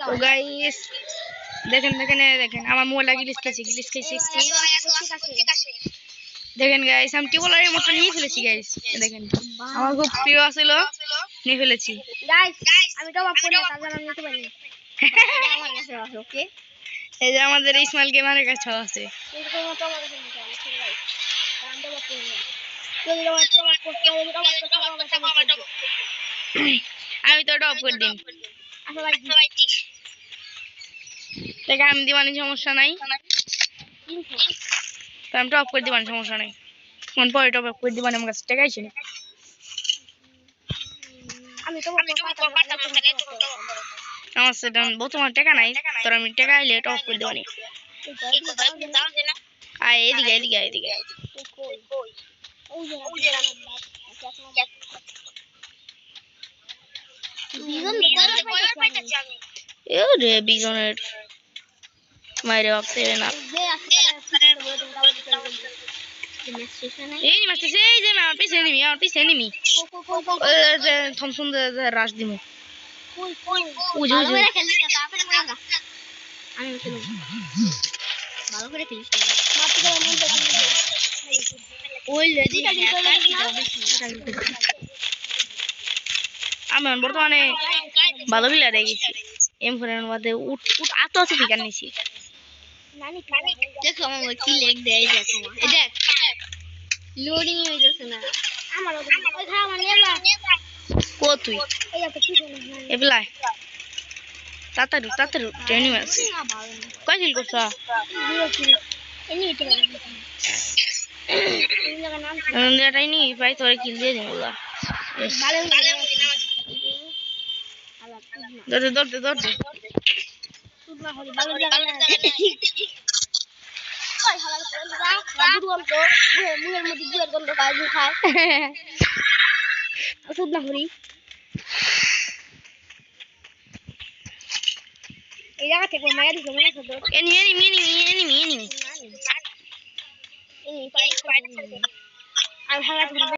তো গাইস দেখেন দেখেন দেখেন আমার মোবাইলটা গিলিস খেয়েছে দেখেন গাইস আমি টিউবওয়েলের মতো নিয়ে ফেলেছি গাইস দেখেন আমার খুব প্রিয় ছিল নিয়ে ফেলেছি গাইস আমি টপ আপ করি তার জন্য নিতে পারি আমার কাছে আছে ওকে এই যে আমাদের ইসমাইল গেমারের কাছে আছে কিন্তু তোমার টপ আপ করতে হবে গাইস আমি টপ আপ করি আমি তো টপ করে দিন টাকা আমি দিবানি সমস্যা নাই তো আমি টপ করে দিবানি সমস্যা নাই মন পরে টপ আপ করে দিবানি আমার কাছে টাকা আছে আমি তো আমার সেটা বর্তমান টাকা নাই তোর আমি টাকা আইলে টপ করে দিবানি আয় এদিকে রে বিজনের মাইরে ভাবতে না এই মারতেছে এই যে আমার পিছনে নিমি থমসন রাশ দিমু ভালো করে খেলিস আমি বর্তমানে ভালো প্লেয়ার হয়ে গেছি M4 মধ্যে আতো ফিকার নিছি দেখো আমার কি লেগ দেয় দেখো এই দেখ লোডিং হয়ে যাচ্ছে না আমার ওই খা মানে কো তুই এবলাই তাতারু ট্রেনিং আছে কয় কিল করছ এটাই নি ভাই তোরে কিল দিয়ে দেবো দৌড়তে এই জায়গা থেকে মায়ের দিকে মনে করো enemy আমি